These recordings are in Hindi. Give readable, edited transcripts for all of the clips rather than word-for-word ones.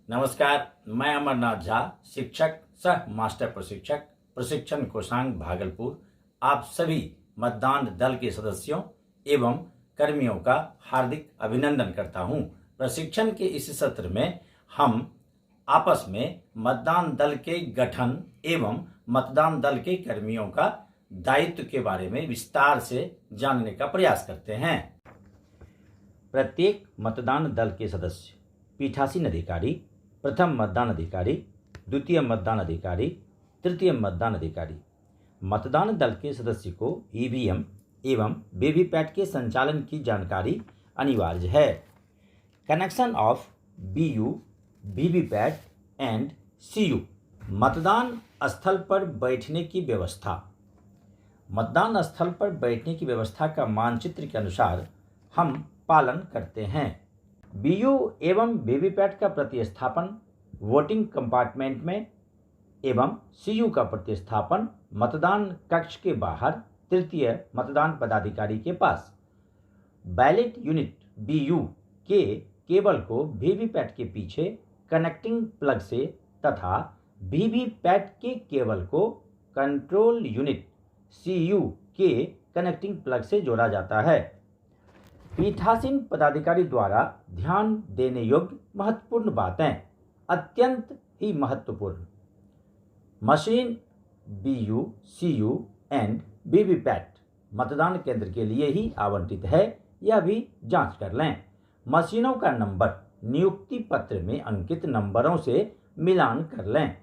नमस्कार, मैं अमरनाथ झा, शिक्षक सह मास्टर प्रशिक्षक, प्रशिक्षण कोषांग भागलपुर। आप सभी मतदान दल के सदस्यों एवं कर्मियों का हार्दिक अभिनंदन करता हूं। प्रशिक्षण के इस सत्र में हम आपस में मतदान दल के गठन एवं मतदान दल के कर्मियों का दायित्व के बारे में विस्तार से जानने का प्रयास करते हैं। प्रत्येक मतदान दल के सदस्य पीठासीन अधिकारी, प्रथम मतदान अधिकारी, द्वितीय मतदान अधिकारी, तृतीय मतदान अधिकारी, मतदान दल के सदस्य को ईवीएम एवं वीवीपैट के संचालन की जानकारी अनिवार्य है। Connection of BU, VVPAT and CU. मतदान स्थल पर बैठने की व्यवस्था। मतदान स्थल पर बैठने की व्यवस्था का मानचित्र के अनुसार हम पालन करते हैं। बीयू एवं वीवीपैट का प्रतिस्थापन वोटिंग कंपार्टमेंट में एवं सीयू का प्रतिस्थापन मतदान कक्ष के बाहर तृतीय मतदान पदाधिकारी के पास। बैलेट यूनिट बीयू के केबल को वीवीपैट के पीछे कनेक्टिंग प्लग से तथा वीवीपैट के केबल को कंट्रोल यूनिट सीयू के कनेक्टिंग प्लग से जोड़ा जाता है। पीठासीन पदाधिकारी द्वारा ध्यान देने योग्य महत्वपूर्ण बातें, अत्यंत ही महत्वपूर्ण। Machine BU, CU and VVPAT मतदान केंद्र के लिए ही आवंटित है, यह भी जांच कर लें। मशीनों का नंबर नियुक्ति पत्र में अंकित नंबरों से मिलान कर लें।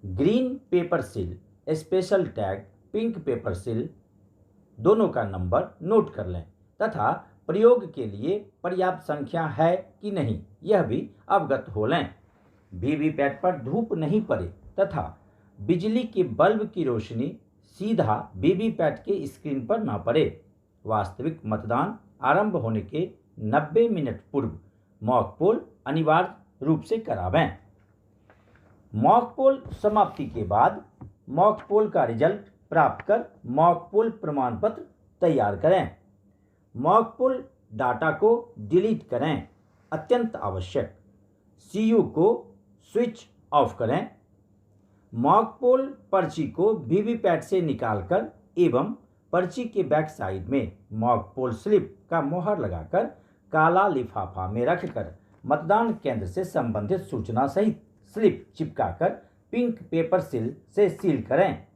Green pepper seal, special tag, pink paper seal दोनों का नंबर नोट कर लें तथा प्रयोग के लिए पर्याप्त संख्या है कि नहीं यह भी अवगत हो लें। वीवीपैट पर धूप नहीं पड़े तथा बिजली के बल्ब की रोशनी सीधा वीवीपैट के स्क्रीन पर न पड़े। वास्तविक मतदान आरंभ होने के 90 मिनट पूर्व मॉक पोल अनिवार्य रूप से करावें। मॉक पोल समाप्ति के बाद मॉक पोल का रिजल्ट प्राप्त कर मॉक पोल प्रमाण पत्र तैयार करें। मॉक पोल डाटा को डिलीट करें, अत्यंत आवश्यक। सीयू को स्विच ऑफ करें। मॉक पोल पर्ची को वीवीपैट से निकालकर एवं पर्ची के बैक साइड में मॉक पोल स्लिप का मोहर लगाकर काला लिफाफा में रखकर मतदान केंद्र से संबंधित सूचना सहित स्लिप चिपकाकर पिंक पेपर सील से सील करें।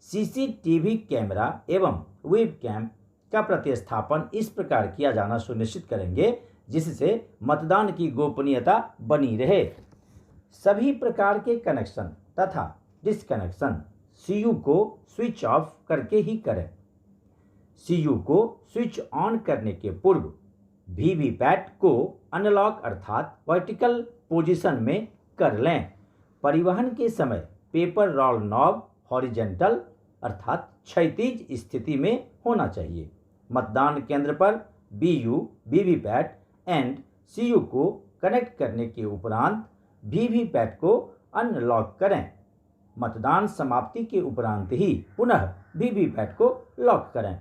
सीसीटीवी कैमरा एवं वेबकैम का प्रतिस्थापन इस प्रकार किया जाना सुनिश्चित करेंगे जिससे मतदान की गोपनीयता बनी रहे। सभी प्रकार के कनेक्शन तथा डिस्कनेक्शन सीयू को स्विच ऑफ करके ही करें। सीयू को स्विच ऑन करने के पूर्व वीवीपैट को अनलॉक अर्थात वर्टिकल पोजीशन में कर लें। परिवहन के समय पेपर रोल नॉब हॉरिजेंटल अर्थात क्षैतिज स्थिति में होना चाहिए। मतदान केंद्र पर बीयू, वीवीपैट एंड सीयू को कनेक्ट करने के उपरांत वीवीपैट को अनलॉक करें। मतदान समाप्ति के उपरांत ही पुनः वीवीपैट को लॉक करें।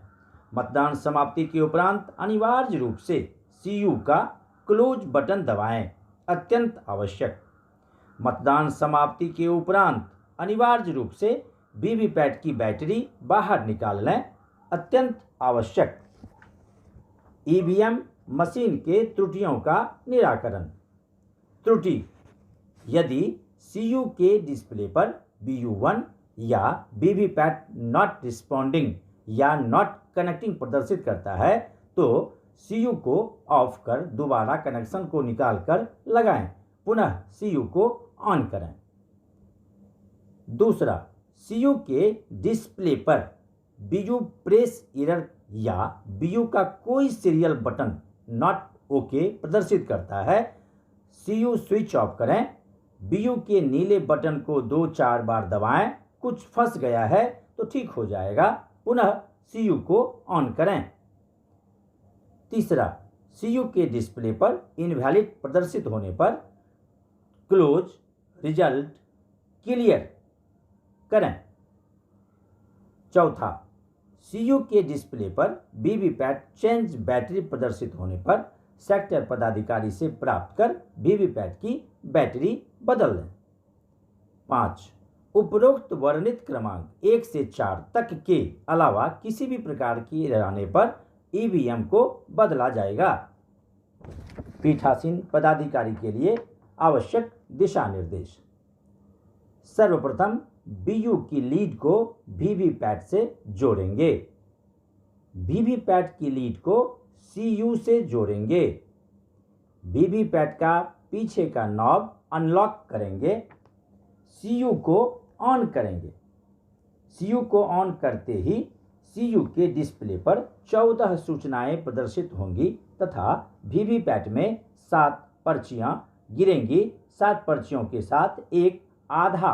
मतदान समाप्ति के उपरांत अनिवार्य रूप से सीयू का क्लोज बटन दबाएं, अत्यंत आवश्यक। मतदान समाप्ति के उपरांत अनिवार्य रूप से वीवीपैट की बैटरी बाहर निकाल लें, अत्यंत आवश्यक। ईवीएम मशीन के त्रुटियों का निराकरण। त्रुटि: यदि सीयू के डिस्प्ले पर BU1 या वीवीपैट नॉट रिस्पॉन्डिंग या नॉट कनेक्टिंग प्रदर्शित करता है तो सीयू को ऑफ कर दोबारा कनेक्शन को निकालकर लगाएं, पुनः सीयू को ऑन करें। दूसरा, सीयू के डिस्प्ले पर बीयू प्रेस एरर या बीयू का कोई सीरियल बटन नॉट ओके प्रदर्शित करता है, सीयू स्विच ऑफ करें। बीयू के नीले बटन को 2-4 बार दबाएं, कुछ फंस गया है तो ठीक हो जाएगा, पुनः सीयू को ऑन करें। तीसरा, सीयू के डिस्प्ले पर इनवैलिड प्रदर्शित होने पर क्लोज रिजल्ट क्लियर करें। चौथा, सीयू के डिस्प्ले पर वीवीपैट चेंज बैटरी प्रदर्शित होने पर सेक्टर पदाधिकारी से प्राप्त कर वीवीपैट की बैटरी बदल लें। 5. उपरोक्त वर्णित क्रमांक 1 से 4 तक के अलावा किसी भी प्रकार की रहने पर ईवीएम को बदला जाएगा। पीठासीन पदाधिकारी के लिए आवश्यक दिशा निर्देश। सर्वप्रथम बीयू की लीड को वीवीपैट से जोड़ेंगे। वीवीपैट की लीड को सीयू से जोड़ेंगे। वीवीपैट का पीछे का नॉब अनलॉक करेंगे। सीयू को ऑन करेंगे। सीयू को ऑन करते ही सीयू के डिस्प्ले पर 14 सूचनाएं प्रदर्शित होंगी तथा वीवीपैट में 7 पर्चियां गिरेंगी। 7 पर्चियों के साथ एक आधा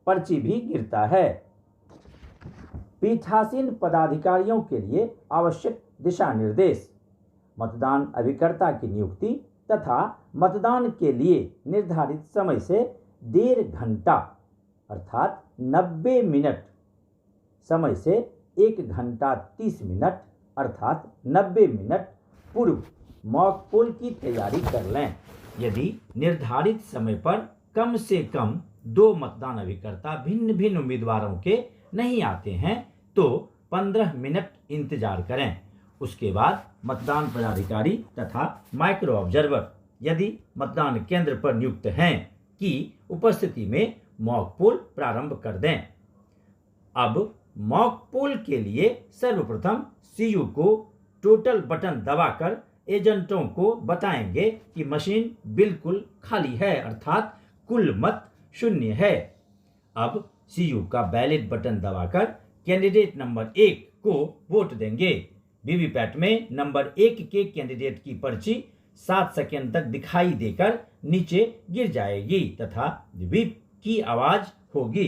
पर्ची भी गिरता है। पीठासीन पदाधिकारियों के लिए आवश्यक दिशा निर्देश। मतदान अभिकर्ता की नियुक्ति तथा मतदान के लिए निर्धारित समय से 1.5 घंटा अर्थात 90 मिनट समय से 1 घंटा 30 मिनट अर्थात 90 मिनट पूर्व मॉक पोल की तैयारी कर लें। यदि निर्धारित समय पर कम से कम 2 मतदान अभिकर्ता भिन्न भिन्न उम्मीदवारों के नहीं आते हैं तो 15 मिनट इंतजार करें। उसके बाद मतदान पदाधिकारी तथा माइक्रो ऑब्जर्वर यदि मतदान केंद्र पर नियुक्त हैं की उपस्थिति में मॉक पोल प्रारंभ कर दें। अब मॉक पोल के लिए सर्वप्रथम सीयू को टोटल बटन दबाकर एजेंटों को बताएंगे कि मशीन बिल्कुल खाली है अर्थात कुल मत 0 है। अब सीयू का बैलेट बटन दबाकर कैंडिडेट नंबर 1 को वोट देंगे। वीवीपैट में नंबर 1 के कैंडिडेट की पर्ची 7 सेकेंड तक दिखाई देकर नीचे गिर जाएगी तथा बीप की आवाज होगी।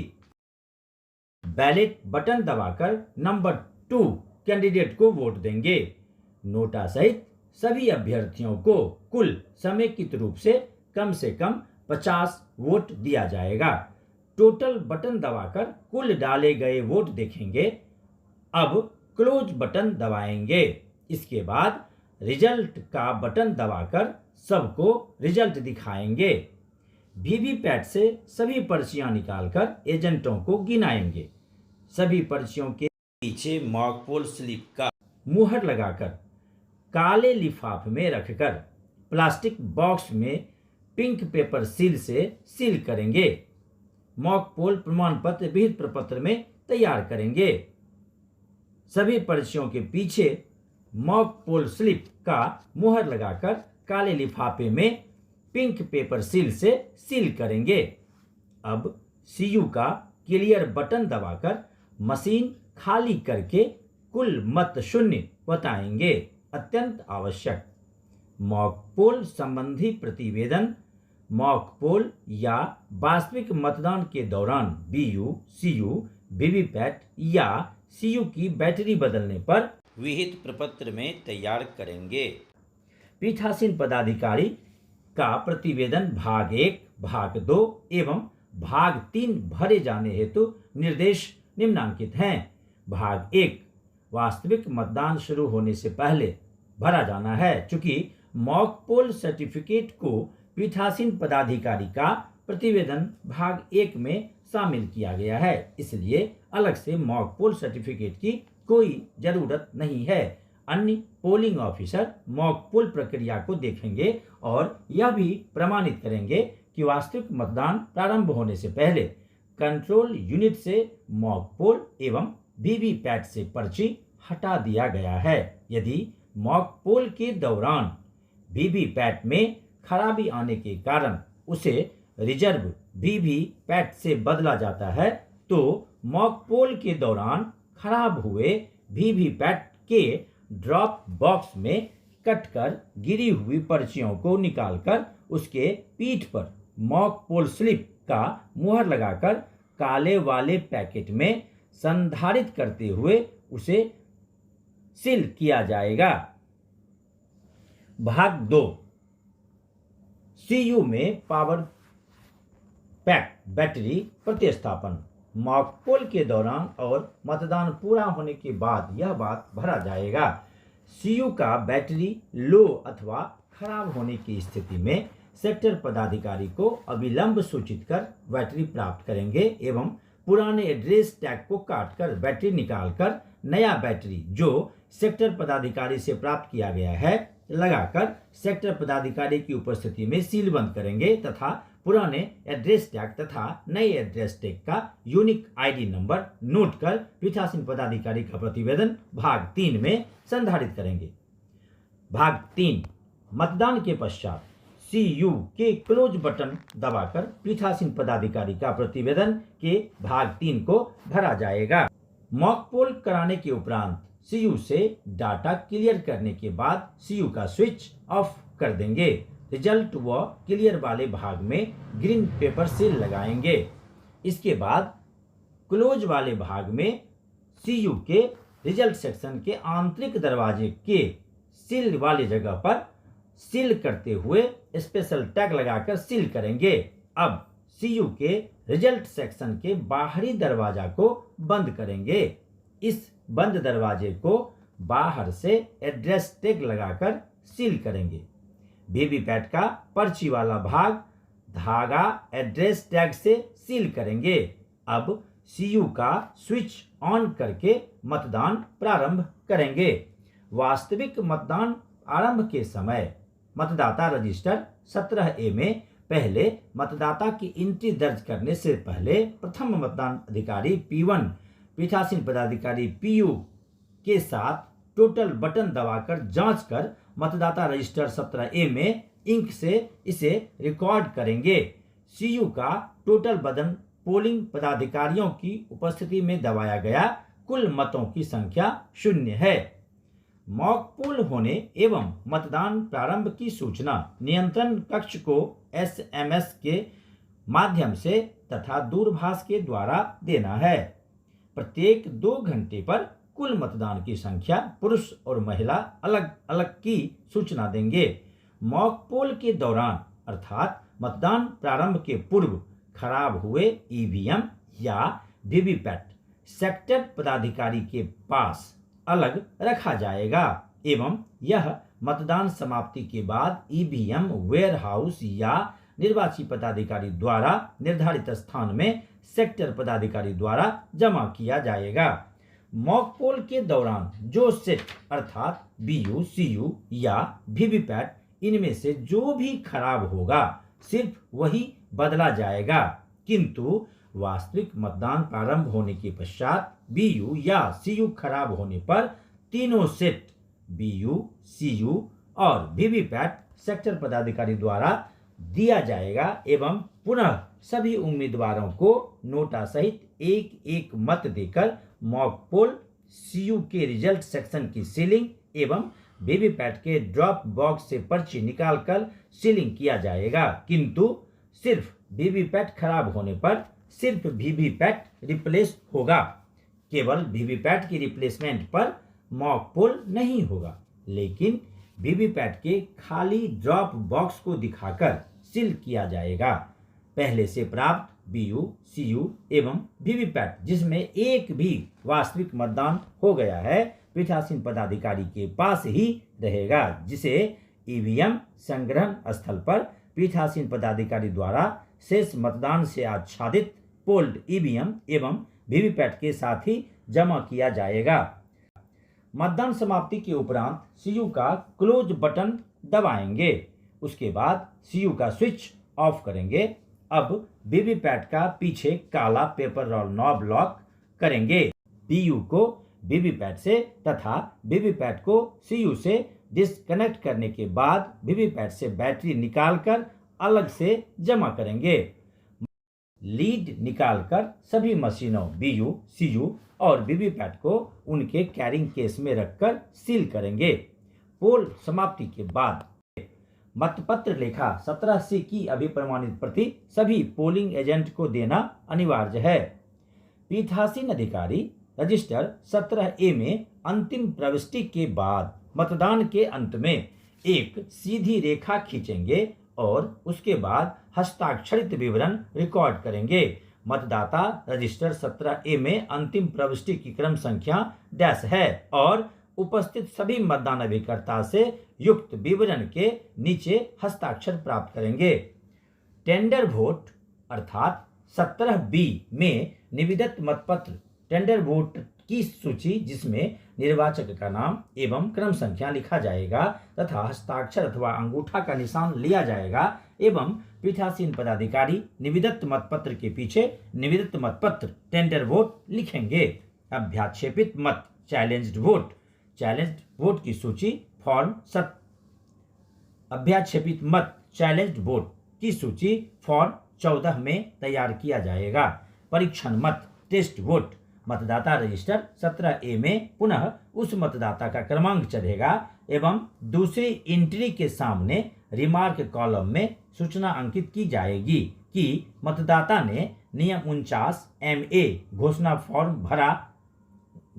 बैलेट बटन दबाकर नंबर 2 कैंडिडेट को वोट देंगे। नोटा सहित सभी अभ्यर्थियों को कुल समेकित रूप से कम 50 वोट दिया जाएगा। टोटल बटन दबाकर कुल डाले गए वोट देखेंगे। अब क्लोज बटन दबाएंगे। इसके बाद रिजल्ट का बटन दबाकर सबको रिजल्ट दिखाएंगे। वीवीपैट से सभी पर्चियां निकालकर एजेंटों को गिनाएंगे। सभी पर्चियों के पीछे मॉक पोल स्लिप का मुहर लगाकर काले लिफाफे में रखकर प्लास्टिक बॉक्स में पिंक पेपर सील से सील करेंगे। मॉक पोल प्रमाण पत्र विहित प्रपत्र में तैयार करेंगे। सभी पर्चियों के पीछे मॉक पोल स्लिप का मुहर लगाकर काले लिफाफे में पिंक पेपर सील से सील करेंगे। अब सीयू का क्लियर बटन दबाकर मशीन खाली करके कुल मत 0 बताएंगे। अत्यंत आवश्यक मॉक पोल संबंधी प्रतिवेदन मॉक पोल या वास्तविक मतदान के दौरान बीयू, सीयू, वीवीपैट या सीयू की बैटरी बदलने पर विहित प्रपत्र में तैयार करेंगे। पीठासीन पदाधिकारी का प्रतिवेदन भाग 1, भाग 2 एवं भाग 3 भरे जाने हेतु निर्देश निम्नांकित हैं। भाग 1 वास्तविक मतदान शुरू होने से पहले भरा जाना है। चूंकि मॉक पोल सर्टिफिकेट को पीठासीन पदाधिकारी का प्रतिवेदन भाग 1 में शामिल किया गया है, इसलिए अलग से मॉक पोल सर्टिफिकेट की कोई जरूरत नहीं है। अन्य पोलिंग ऑफिसर मॉक पोल प्रक्रिया को देखेंगे और यह भी प्रमाणित करेंगे कि वास्तविक मतदान प्रारंभ होने से पहले कंट्रोल यूनिट से मॉक पोल एवं वीवीपैट से पर्ची हटा दिया गया है। यदि मॉक पोल के दौरान वीवीपैट में खराबी आने के कारण उसे रिजर्व वीवीपैट से बदला जाता है तो मॉक पोल के दौरान खराब हुए वीवीपैट के ड्रॉप बॉक्स में कटकर गिरी हुई पर्चियों को निकालकर उसके पीठ पर मॉक पोल स्लिप का मुहर लगाकर काले वाले पैकेट में संधारित करते हुए उसे सील किया जाएगा। भाग 2 सीयू में पावर पैक बैटरी प्रतिस्थापन मॉक पोल के दौरान और मतदान पूरा होने के बाद यह बात भरा जाएगा सीयू का बैटरी लो अथवा खराब होने की स्थिति में सेक्टर पदाधिकारी को अविलंब सूचित कर बैटरी प्राप्त करेंगे एवं पुराने एड्रेस टैग को काटकर बैटरी निकालकर नया बैटरी जो सेक्टर पदाधिकारी से प्राप्त किया गया है लगाकर सेक्टर पदाधिकारी की उपस्थिति में सील बंद करेंगे तथा पुराने एड्रेस टैग तथा नए एड्रेस टैग का यूनिक आईडी नंबर नोट कर पीठासीन पदाधिकारी का प्रतिवेदन भाग 3 में संधारित करेंगे। भाग 3 मतदान के पश्चात सीयू के क्लोज बटन दबाकर पीठासीन पदाधिकारी का प्रतिवेदन के भाग 3 को भरा जाएगा। मॉक पोल कराने के उपरांत सीयू से डाटा क्लियर करने के बाद सीयू का स्विच ऑफ कर देंगे। रिजल्ट व क्लियर वाले भाग में ग्रीन पेपर सील लगाएंगे। इसके बाद क्लोज वाले भाग में सीयू के रिजल्ट सेक्शन के आंतरिक दरवाजे के सील वाली जगह पर सील करते हुए स्पेशल टैग लगाकर सील करेंगे। अब सीयू के रिजल्ट सेक्शन के बाहरी दरवाजा को बंद करेंगे। इस बंद दरवाजे को बाहर से एड्रेस टैग लगाकर सील करेंगे। वीवीपैट का पर्ची वाला भाग धागा एड्रेस टैग से सील करेंगे। अब सीयू का स्विच ऑन करके मतदान प्रारंभ करेंगे। वास्तविक मतदान आरंभ के समय मतदाता रजिस्टर 17A में पहले मतदाता की एंट्री दर्ज करने से पहले प्रथम मतदान अधिकारी P1 पीठासीन पदाधिकारी PU के साथ टोटल बटन दबाकर जांच कर मतदाता रजिस्टर 17A में इंक से इसे रिकॉर्ड करेंगे। सीयू का टोटल बटन पोलिंग पदाधिकारियों की उपस्थिति में दबाया गया कुल मतों की संख्या 0 है। मॉक पोल होने एवं मतदान प्रारंभ की सूचना नियंत्रण कक्ष को SMS के माध्यम से तथा दूरभाष के द्वारा देना है। प्रत्येक 2 घंटे पर कुल मतदान की संख्या पुरुष और महिला अलग अलग की सूचना देंगे। मॉक पोल के दौरान अर्थात मतदान प्रारंभ के पूर्व खराब हुए ईवीएम या वीवीपैट सेक्टर पदाधिकारी के पास अलग रखा जाएगा एवं यह मतदान समाप्ति के बाद ईवीएम वेयरहाउस या निर्वाची पदाधिकारी द्वारा निर्धारित स्थान में सेक्टर पदाधिकारी द्वारा जमा किया जाएगा। मॉक पोल के दौरान जो सेट अर्थात बीयू, सीयू या वीवीपैट इनमें से जो भी खराब होगा सिर्फ वही बदला जाएगा, किंतु वास्तविक मतदान प्रारंभ होने के पश्चात बीयू या सीयू खराब होने पर तीनों सेट बीयू, सीयू और वीवीपैट सेक्टर पदाधिकारी द्वारा दिया जाएगा एवं पुनः सभी उम्मीदवारों को नोटा सहित एक एक मत देकर मॉक पोल सीयू के रिजल्ट सेक्शन की सीलिंग एवं वीवीपैट के ड्रॉप बॉक्स से पर्ची निकालकर सीलिंग किया जाएगा, किंतु सिर्फ वीवीपैट खराब होने पर सिर्फ वीवीपैट रिप्लेस होगा। केवल वीवीपैट की रिप्लेसमेंट पर मॉक पोल नहीं होगा, लेकिन वीवीपैट के खाली ड्रॉप बॉक्स को दिखाकर सील किया जाएगा। पहले से प्राप्त बीयू, सीयू एवं वीवीपैट जिसमें एक भी वास्तविक मतदान हो गया है पीठासीन पदाधिकारी के पास ही रहेगा, जिसे ईवीएम संग्रहण स्थल पर पीठासीन पदाधिकारी द्वारा शेष मतदान से आच्छादित पोल्ड ईवीएम एवं वीवीपैट के साथ ही जमा किया जाएगा। मतदान समाप्ति के उपरांत सीयू का क्लोज बटन दबाएंगे। उसके बाद सीयू का स्विच ऑफ करेंगे। अब वीवीपैट का पीछे काला पेपर रोल नॉब लॉक करेंगे। बीयू को वीवीपैट से तथा वीवीपैट को सीयू से डिस्कनेक्ट करने के बाद वीवीपैट से बैटरी निकालकर अलग से जमा करेंगे। लीड निकालकर सभी मशीनों बीयू, सीयू और वीवीपैट को उनके कैरिंग केस में रखकर सील करेंगे। पोल समाप्ति के बाद मतपत्र लेखा 17C की अभिप्रमाणित प्रति सभी पोलिंग एजेंट को देना अनिवार्य है। पीठासीन अधिकारी रजिस्टर 17A में अंतिम प्रविष्टि के बाद मतदान के अंत में एक सीधी रेखा खींचेंगे और उसके बाद हस्ताक्षरित विवरण रिकॉर्ड करेंगे। मतदाता रजिस्टर 17A में अंतिम प्रविष्टि की क्रम संख्या डैश है और उपस्थित सभी मतदान अभिकर्ता से युक्त विवरण के नीचे हस्ताक्षर प्राप्त करेंगे। टेंडर वोट अर्थात 17B में निविदत मतपत्र टेंडर वोट की सूची जिसमें निर्वाचक का नाम एवं क्रम संख्या लिखा जाएगा तथा हस्ताक्षर अथवा अंगूठा का निशान लिया जाएगा एवं पीठासीन पदाधिकारी निविदत मतपत्र के पीछे निविदत मतपत्र टेंडर वोट लिखेंगे। अभ्याक्षेपित मत चैलेंज्ड वोट की सूची फॉर्म अभ्याक्षेपित मत चैलेंज्ड वोट की सूची फॉर्म 14 में तैयार किया जाएगा। परीक्षण मत टेस्ट वोट मतदाता रजिस्टर 17A में पुनः उस मतदाता का क्रमांक चढ़ेगा एवं दूसरी एंट्री के सामने रिमार्क कॉलम में सूचना अंकित की जाएगी कि मतदाता ने नियम 49MA घोषणा फॉर्म भरा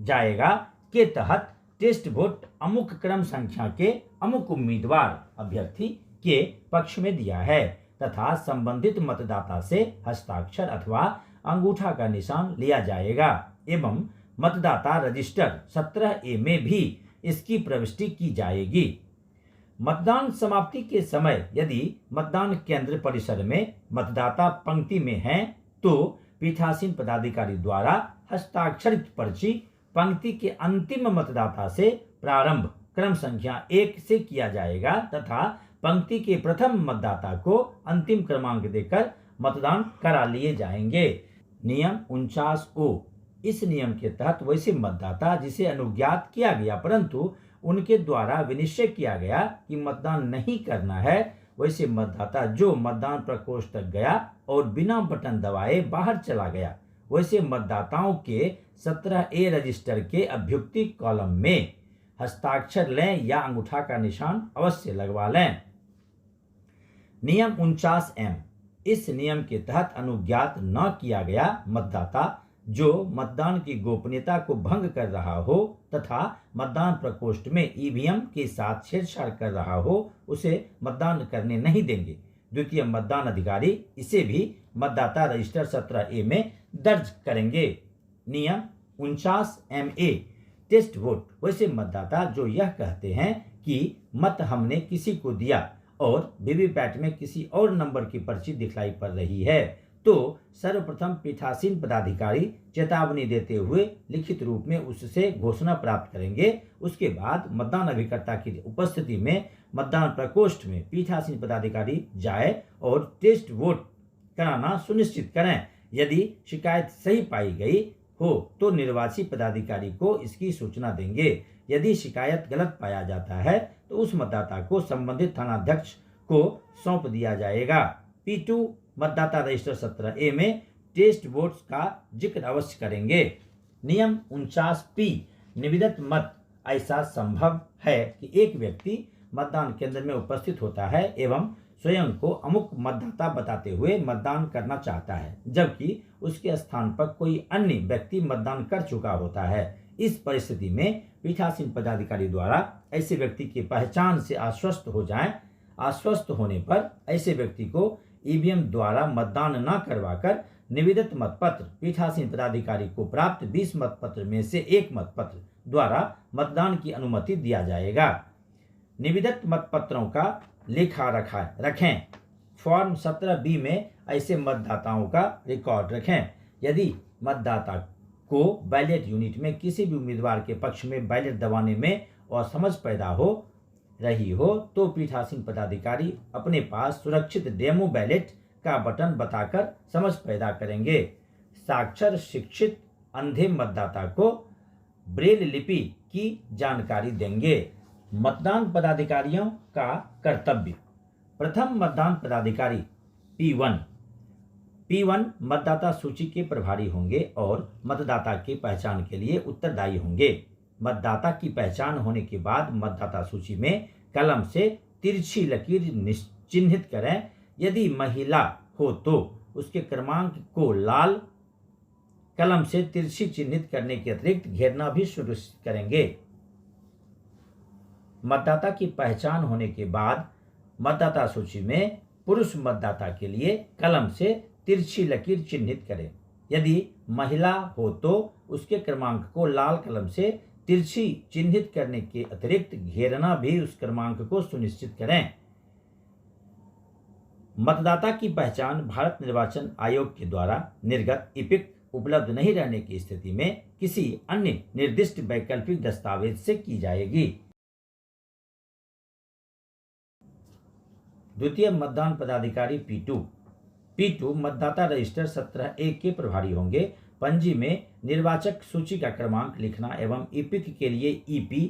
जाएगा के तहत टेस्ट वोट अमुक क्रम संख्या के अमुक उम्मीदवार अभ्यर्थी के पक्ष में दिया है तथा संबंधित मतदाता से हस्ताक्षर अथवा अंगूठा का निशान लिया जाएगा एवं मतदाता रजिस्टर 17A में भी इसकी प्रविष्टि की जाएगी। मतदान समाप्ति के समय यदि मतदान केंद्र परिसर में मतदाता पंक्ति में हैं तो पीठासीन पदाधिकारी द्वारा हस्ताक्षरित पर्ची पंक्ति के अंतिम मतदाता से प्रारंभ क्रम संख्या 1 से किया जाएगा तथा पंक्ति के प्रथम मतदाता को अंतिम क्रमांक देकर मतदान करा लिए जाएंगे। नियम 49O इस नियम के तहत वैसे मतदाता जिसे अनुज्ञात किया गया परंतु उनके द्वारा विनिश्चय किया गया कि मतदान नहीं करना है, वैसे मतदाता जो मतदान प्रकोष्ठ तक गया और बिना बटन दबाए बाहर चला गया, वैसे मतदाताओं के 17A रजिस्टर के अभ्युक्ति कॉलम में हस्ताक्षर लें या अंगूठा का निशान अवश्य लगवा लें। नियम 49M इस नियम के तहत अनुज्ञात न किया गया मतदाता जो मतदान की गोपनीयता को भंग कर रहा हो तथा मतदान प्रकोष्ठ में ईवीएम के साथ छेड़छाड़ कर रहा हो उसे मतदान करने नहीं देंगे। द्वितीय मतदान अधिकारी इसे भी मतदाता रजिस्टर 17A में दर्ज करेंगे। नियम 49MA टेस्ट वोट वैसे मतदाता जो यह कहते हैं कि मत हमने किसी को दिया और वीवीपैट में किसी और नंबर की पर्ची दिखलाई पड़ रही है तो सर्वप्रथम पीठासीन पदाधिकारी चेतावनी देते हुए लिखित रूप में उससे घोषणा प्राप्त करेंगे। उसके बाद मतदान अभिकर्ता की उपस्थिति में मतदान प्रकोष्ठ में पीठासीन पदाधिकारी जाए और टेस्ट वोट कराना सुनिश्चित करें। यदि शिकायत सही पाई गई हो तो निर्वाची पदाधिकारी को इसकी सूचना देंगे। यदि शिकायत गलत पाया जाता है तो उस मतदाता को संबंधित थानाध्यक्ष को सौंप दिया जाएगा। P2 मतदाता रजिस्टर 17A में टेस्ट वोट्स का जिक्र अवश्य करेंगे। नियम 49P निविदत मत ऐसा संभव है कि एक व्यक्ति मतदान केंद्र में उपस्थित होता है एवं स्वयं को अमुक मतदाता बताते हुए मतदान करना चाहता है जबकि उसके स्थान पर कोई अन्य व्यक्ति मतदान कर चुका होता है। इस परिस्थिति में पीठासीन पदाधिकारी द्वारा ऐसे व्यक्ति की पहचान से आश्वस्त होने पर ऐसे व्यक्ति को ईवीएम द्वारा मतदान न करवाकर निविदत मतपत्र पीठासीन पदाधिकारी को प्राप्त 20 मतपत्र में से एक मतपत्र द्वारा मतदान की अनुमति दिया जाएगा। निविदत मतपत्रों का लेखा रखें। फॉर्म 17B में ऐसे मतदाताओं का रिकॉर्ड रखें। यदि मतदाता को बैलेट यूनिट में किसी भी उम्मीदवार के पक्ष में बैलेट दबाने में असमझ पैदा हो रही हो तो पीठासीन पदाधिकारी अपने पास सुरक्षित डेमो बैलेट का बटन बताकर समझ पैदा करेंगे। साक्षर शिक्षित अंधे मतदाता को ब्रेल लिपि की जानकारी देंगे। मतदान पदाधिकारियों का कर्तव्य। प्रथम मतदान पदाधिकारी P1 मतदाता सूची के प्रभारी होंगे और मतदाता की पहचान के लिए उत्तरदायी होंगे। मतदाता की पहचान होने के बाद मतदाता सूची में कलम से तिरछी लकीर चिन्हित करें। यदि महिला हो तो उसके क्रमांक को लाल कलम से तिरछी चिन्हित करने के अतिरिक्त घेरना भी सुनिश्चित करेंगे। मतदाता की पहचान होने के बाद मतदाता सूची में पुरुष मतदाता के लिए कलम से तिरछी लकीर चिन्हित करें। यदि महिला हो तो उसके क्रमांक को लाल कलम से तिरछी चिन्हित करने के अतिरिक्त घेरना भी उस क्रमांक को सुनिश्चित करें। मतदाता की पहचान भारत निर्वाचन आयोग के द्वारा निर्गत ईपिक उपलब्ध नहीं रहने की स्थिति में किसी अन्य निर्दिष्ट वैकल्पिक दस्तावेज से की जाएगी। द्वितीय मतदान पदाधिकारी P2 मतदाता रजिस्टर 17A के प्रभारी होंगे। पंजी में निर्वाचक सूची का क्रमांक लिखना एवं ईपिक के लिए ईपी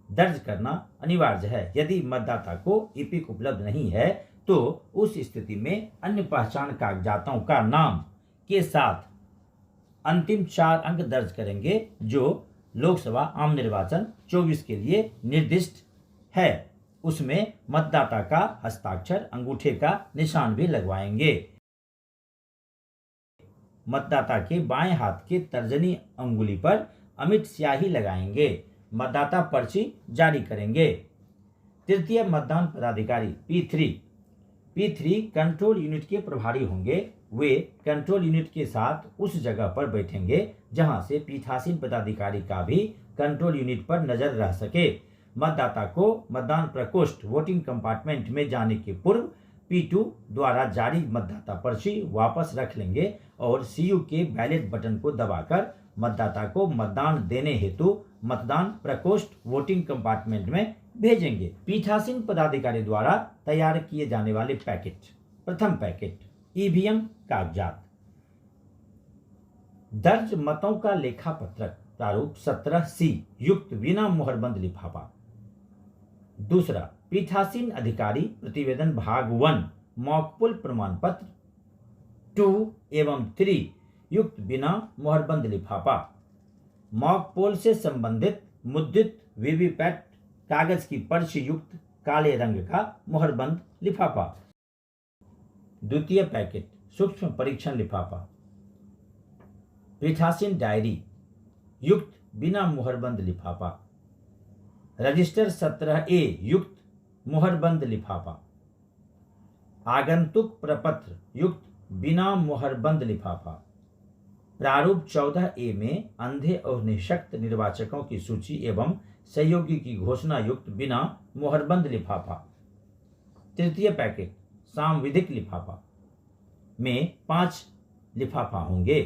दर्ज करना अनिवार्य है। यदि मतदाता को ईपिक उपलब्ध नहीं है तो उस स्थिति में अन्य पहचान कागजातों का नाम के साथ अंतिम 4 अंक दर्ज करेंगे जो लोकसभा आम निर्वाचन 24 के लिए निर्दिष्ट है। उसमें मतदाता का हस्ताक्षर, अंगूठे का निशान भी लगवाएंगे। मतदाता के बाएं हाथ के तर्जनी अंगुली पर अमिट स्याही लगाएंगे। मतदाता पर्ची जारी करेंगे। तृतीय मतदान पदाधिकारी P3 कंट्रोल यूनिट के प्रभारी होंगे। वे कंट्रोल यूनिट के साथ उस जगह पर बैठेंगे जहां से पीठासीन पदाधिकारी का भी कंट्रोल यूनिट पर नजर रह सके। मतदाता को मतदान प्रकोष्ठ वोटिंग कंपार्टमेंट में जाने के पूर्व P2 द्वारा जारी मतदाता पर्ची वापस रख लेंगे और CU के बैलेट बटन को दबाकर मतदाता को मतदान देने हेतु मतदान प्रकोष्ठ वोटिंग कंपार्टमेंट में भेजेंगे। पीठासीन पदाधिकारी द्वारा तैयार किए जाने वाले पैकेट। प्रथम पैकेट ईवीएम कागजात, दर्ज मतों का लेखा पत्रक प्रारूप 17C युक्त बिना मुहरबंद लिफाफा। दूसरा पीठासीन अधिकारी प्रतिवेदन भाग 1 मौकूल प्रमाण पत्र 2 एवं 3 युक्त बिना मुहरबंद लिफाफा। मॉकपोल से संबंधित मुद्रित वीवीपैट कागज की पर्ची युक्त काले रंग का मुहरबंद लिफाफा। द्वितीय पैकेट सूक्ष्म परीक्षण लिफाफा। पीठासीन डायरी युक्त बिना मुहरबंद लिफाफा। रजिस्टर 17A युक्त मुहरबंद लिफाफा। आगंतुक प्रपत्र युक्त बिना मुहरबंद लिफाफा। प्रारूप 14A में अंधे और निःशक्त निर्वाचकों की सूची एवं सहयोगी की घोषणा युक्त बिना मुहरबंद लिफाफा। तृतीय पैकेट सांविधिक लिफाफा में 5 लिफाफा होंगे।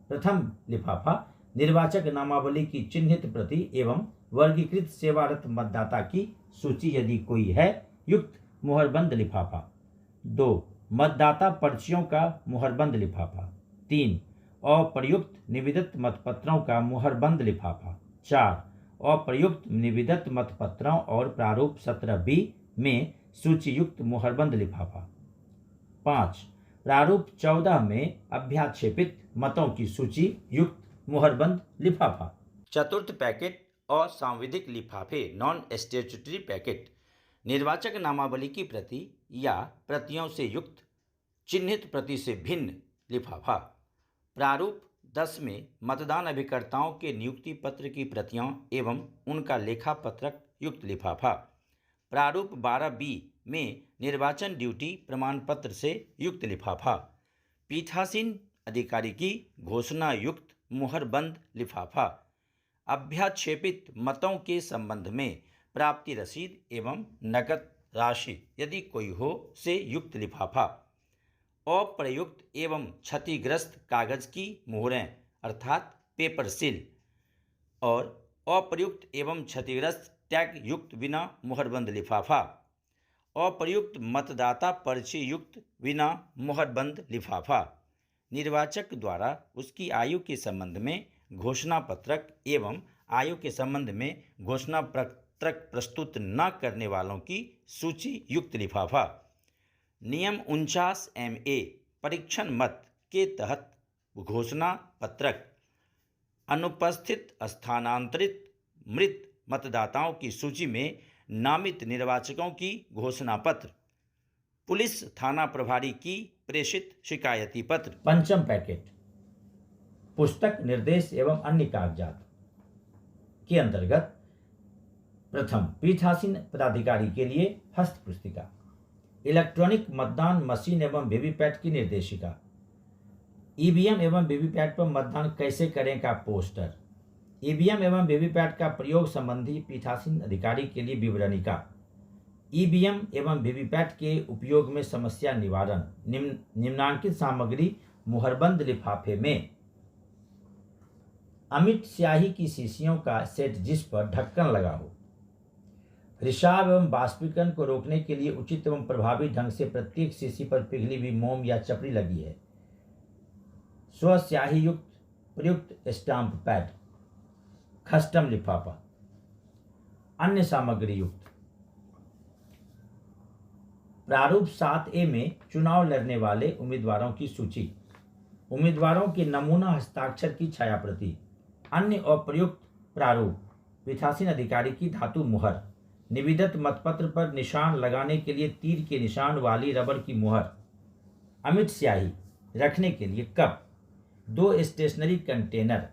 प्रथम लिफाफा निर्वाचक नामावली की चिन्हित प्रति एवं वर्गीकृत सेवारत मतदाता की सूची यदि कोई है युक्त मुहरबंद लिफाफा। 2 मतदाता पर्चियों का मुहरबंद लिफाफा। 3 अप्रयुक्त निविदत मतपत्रों का मुहरबंद लिफाफा। 4 अप्रयुक्त निविदत मतपत्रों और प्रारूप 17B में सूचीयुक्त मुहरबंद लिफाफा। 5 प्रारूप 14 में अभ्याक्षेपित मतों की सूची युक्त मुहरबंद लिफाफा। चतुर्थ पैकेट असंविधिक लिफाफे नॉन स्टैट्यूटरी पैकेट निर्वाचक नामावली की प्रति या प्रतियों से युक्त चिन्हित प्रति से भिन्न लिफाफा। प्रारूप 10 में मतदान अभिकर्ताओं के नियुक्ति पत्र की प्रतियां एवं उनका लेखा पत्रक युक्त लिफाफा। प्रारूप 12B में निर्वाचन ड्यूटी प्रमाण पत्र से युक्त लिफाफा। पीठासीन अधिकारी की घोषणा युक्त मुहरबंद लिफाफा। अभ्याक्षेपित मतों के संबंध में प्राप्ति रसीद एवं नकद राशि यदि कोई हो से युक्त लिफाफा। अप्रयुक्त एवं क्षतिग्रस्त कागज की मोहरें अर्थात पेपर सील और अप्रयुक्त एवं क्षतिग्रस्त टैग युक्त बिना मुहरबंद लिफाफा। अप्रयुक्त मतदाता पर्ची युक्त बिना मुहरबंद लिफाफा। निर्वाचक द्वारा उसकी आयु के संबंध में घोषणा पत्रक एवं आयु के संबंध में घोषणा पत्रक प्रस्तुत न करने वालों की सूची युक्त लिफाफा। नियम 49MA परीक्षण मत के तहत घोषणा पत्रक। अनुपस्थित स्थानांतरित मृत मतदाताओं की सूची में नामित निर्वाचकों की घोषणा पत्र। पुलिस थाना प्रभारी की प्रेषित शिकायती पत्र। पंचम पैकेट पुस्तक निर्देश एवं अन्य कागजात के अंतर्गत प्रथम पीठासीन पदाधिकारी के लिए हस्त पुस्तिका। इलेक्ट्रॉनिक मतदान मशीन एवं वीवीपैट की निर्देशिका। ईवीएम एवं वीवीपैट पर मतदान कैसे करें का पोस्टर। ईवीएम एवं वीवीपैट का प्रयोग संबंधी पीठासीन अधिकारी के लिए विवरणिका। ईवीएम एवं वीवीपैट के उपयोग में समस्या निवारण। निम्नांकित सामग्री मुहरबंद लिफाफे में अमिट स्याही की शीशियों का सेट जिस पर ढक्कन लगा हो। रिसाव एवं बाष्पीकरण को रोकने के लिए उचित एवं प्रभावी ढंग से प्रत्येक शीशी पर पिघली हुई मोम या चपड़ी लगी है। स्व स्याही युक्त प्रयुक्त स्टाम्प पैड, कस्टम लिफाफा। अन्य सामग्री युक्त। प्रारूप 7A में चुनाव लड़ने वाले उम्मीदवारों की सूची, उम्मीदवारों के नमूना हस्ताक्षर की छायाप्रति, अन्य अप्रयुक्त प्रारूप, पीठासीन अधिकारी की धातु मुहर, निविदत मतपत्र पर निशान लगाने के लिए तीर के निशान वाली रबर की मुहर, अमिट स्याही रखने के लिए कप, 2 स्टेशनरी कंटेनर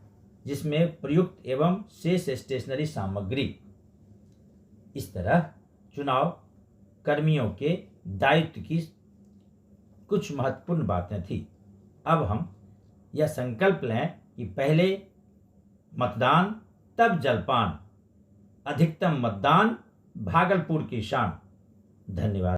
जिसमें प्रयुक्त एवं शेष स्टेशनरी सामग्री। इस तरह चुनाव कर्मियों के दायित्व की कुछ महत्वपूर्ण बातें थी। अब हम यह संकल्प लें कि पहले मतदान तब जलपान, अधिकतम मतदान भागलपुर की शान। धन्यवाद।